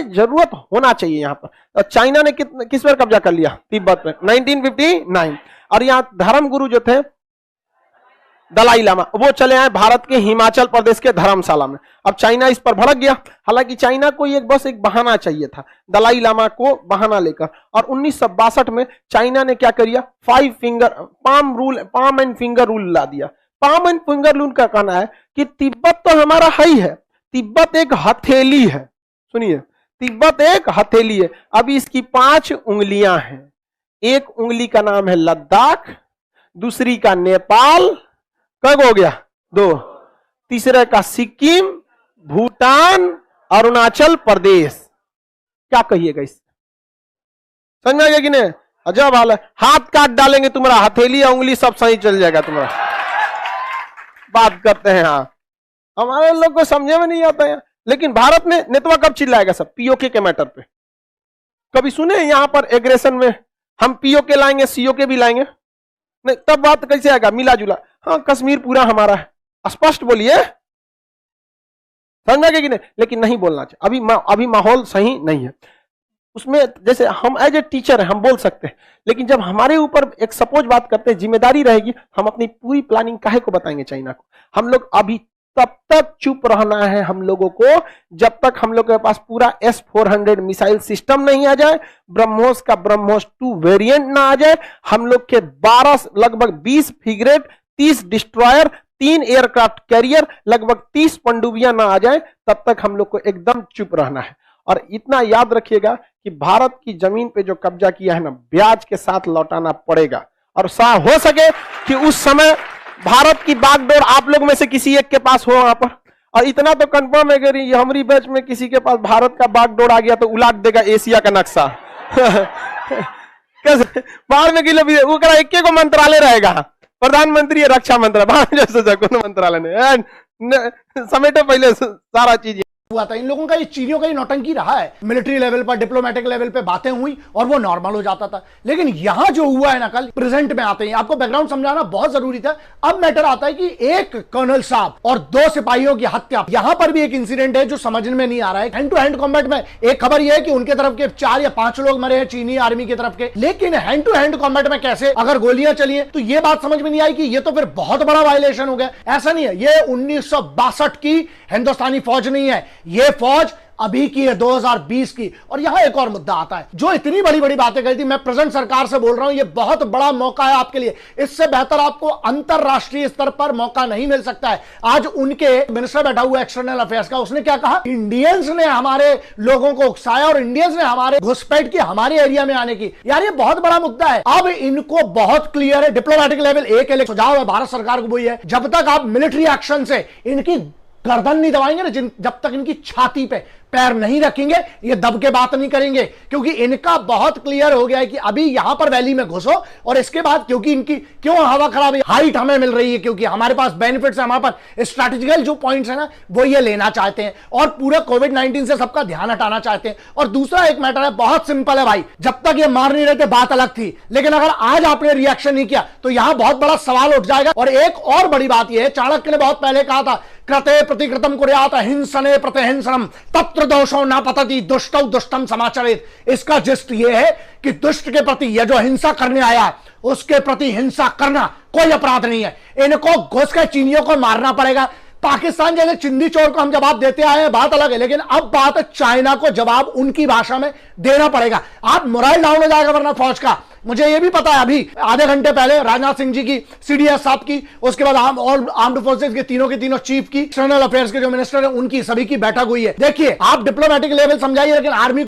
जरूरत होना चाहिए यहाँ पर। और चाइना ने किस पर कब्जा कर लिया? तिब्बत पे 1959। और यहाँ धर्म गुरु जो थे दलाई लामा, वो चले आए भारत के हिमाचल प्रदेश के धर्मशाला में। अब चाइना इस पर भड़क गया। हालांकि चाइना को बस एक बहाना चाहिए था दलाई लामा को बहाना लेकर। और 1962 में चाइना ने क्या किया? पाम एंड फिंगर रूल ला दिया। पाम एंड फिंगर रूल का कहना है कि तिब्बत तो हमारा है ही है, तिब्बत एक हथेली है। सुनिए, तिब्बत एक हथेली है। अब इसकी 5 उंगलियां हैं। एक उंगली का नाम है लद्दाख, दूसरी का नेपाल, कब हो गया? 2, तीसरे का सिक्किम, भूटान, अरुणाचल प्रदेश। क्या कहिएगा इससे? समझ में आ गया कि नहीं? अजब हाल है। हाथ काट डालेंगे तुम्हारा, हथेली उंगली सब सही चल जाएगा तुम्हारा। बात करते हैं। हाँ, हमारे लोग को समझे में नहीं आता है। लेकिन भारत में नेतवा कब चिल्लाएगा? सब पीओके के मैटर पे। कभी सुने यहां पर एग्रेशन में हम पीओके लाएंगे, सीओके भी लाएंगे? नहीं, तब बात कैसे आएगा? मिला जुला। हाँ, कश्मीर पूरा हमारा है, स्पष्ट बोलिए। समझ में कि नहीं? लेकिन नहीं बोलना चाहिए। अभी माहौल सही नहीं है उसमें। जैसे हम एज ए टीचर है, हम बोल सकते हैं, लेकिन जब हमारे ऊपर एक सपोज बात करते हैं, जिम्मेदारी रहेगी, हम अपनी पूरी प्लानिंग काहे को बताएंगे चाइना को? हम लोग अभी तब तक चुप रहना है हम लोगों को जब तक हम लोग के पास पूरा S-400 मिसाइल सिस्टम नहीं आ जाए, ब्रह्मोस का ब्रह्मोस 2 वेरिएंट ना आ जाए, हम लोग के 12 लगभग 20 फ्रिगेट, 30 डिस्ट्रॉयर, 3 एयरक्राफ्ट कैरियर, लगभग 30 पनडुब्बियां ना आ जाए, तब तक हम लोग को एकदम चुप रहना है। और इतना याद रखिएगा कि भारत की जमीन पे जो कब्जा किया है ना, ब्याज के साथ लौटाना पड़ेगा। और हो सके कि उस समय भारत की बागडोर आप लोग में से किसी एक के पास हो वहां पर। और इतना तो कंफर्म है कि हमारी बैच में किसी के पास भारत का बागडोर आ गया तो उलाट देगा एशिया का नक्शा। कैसे बाहर में किलो भी वो करा, एक को मंत्रालय रहेगा, प्रधानमंत्री रक्षा मंत्रालय, जैसे मंत्रालय ने समेटो पहले सारा चीज हुआ था। इन लोगों का ये चीनियों का ही नौटंकी रहा है। मिलिट्री लेवल पर, डिप्लोमेटिक लेवल पे बातें हुई और वो नॉर्मल हो जाता था। लेकिन यहां जो हुआ है ना, कल प्रेजेंट में आते हैं, आपको बैकग्राउंड समझाना बहुत जरूरी था। अब मैटर आता है कि एक कर्नल साहब और 2 सिपाहियों की हत्या, यहां पर भी एक इंसिडेंट है जो समझ में नहीं आ रहा है। हैंड टू हैंड कॉम्बैट में एक खबर यह है कि उनके तरफ के 4 या 5 लोग मरे हैं चीनी आर्मी की तरफ के, लेकिन हैंड टू हैंड कॉम्बैट में कैसे अगर गोलियां चली है, तो यह बात समझ में नहीं आई कि यह तो फिर बहुत बड़ा वायलेशन हो गया। ऐसा नहीं है, यह 1962 की हिंदुस्तानी फौज नहीं है, यह फौज अभी की है 2020 की। और यहां एक और मुद्दा आता है, जो इतनी बड़ी बड़ी बातें कही थी, मैं प्रेजेंट सरकार से बोल रहा हूं, यह बहुत बड़ा मौका है आपके लिए। इससे बेहतर आपको अंतरराष्ट्रीय स्तर पर मौका नहीं मिल सकता है। आज उनके मिनिस्टर बैठा हुआ एक्सटर्नल अफेयर्स का, उसने क्या कहा? इंडियंस ने हमारे लोगों को उकसाया और इंडियंस ने हमारे घुसपैठ की हमारे एरिया में आने की। यार ये बहुत बड़ा मुद्दा है। अब इनको बहुत क्लियर है, डिप्लोमेटिक लेवल एक सुझाव है भारत सरकार को, वही है जब तक आप मिलिट्री एक्शन से इनकी गर्दन नहीं दबाएंगे ना, जब तक इनकी छाती पे पैर नहीं रखेंगे, ये दब के बात नहीं करेंगे। क्योंकि इनका बहुत क्लियर हो गया है कि अभी यहां पर वैली में घुसो और इसके बाद, क्योंकि इनकी क्यों हवा खराब है, हाइट हमें मिल रही है क्योंकि हमारे पास बेनिफिट्स है, हमारे पास स्ट्रैटेजिकल जो पॉइंट्स है ना, वो ये लेना चाहते हैं और पूरा कोविड-19 से सबका ध्यान हटाना चाहते हैं। और दूसरा एक मैटर है, बहुत सिंपल है भाई, जब तक ये मार नहीं रहे थे बात अलग थी, लेकिन अगर आज आपने रिएक्शन नहीं किया तो यहां बहुत बड़ा सवाल उठ जाएगा। और एक और बड़ी बात यह है, चाणक्य ने बहुत पहले कहा था, कृते प्रतिकृतम कुर्यात हिंसने प्रतिहिंसनम तत्र दोषो न पतति दुष्टौ दुष्टम समाचरित। इसका जिस्ट यह है कि दुष्ट के प्रति, यह जो हिंसा करने आया है उसके प्रति हिंसा करना कोई अपराध नहीं है। इनको घुस के चीनियों को मारना पड़ेगा। पाकिस्तान जैसे चिंदी चोर को हम जवाब देते आए हैं, बात अलग है, लेकिन अब बात है चाइना को जवाब उनकी भाषा में देना पड़ेगा। आप मोरल डाउन हो जाएगा वरना फौज का। मुझे यह भी पता है, अभी आधे घंटे पहले राजनाथ सिंह जी की, सीडीएस साहब की, उसके बाद आर्म्ड फोर्सेस के तीनों चीफ की, एक्सटर्नल अफेयर्स के जो मिनिस्टर है उनकी, सभी की बैठक हुई है। देखिए, आप डिप्लोमेटिक लेवल समझाइए, लेकिन आर्मी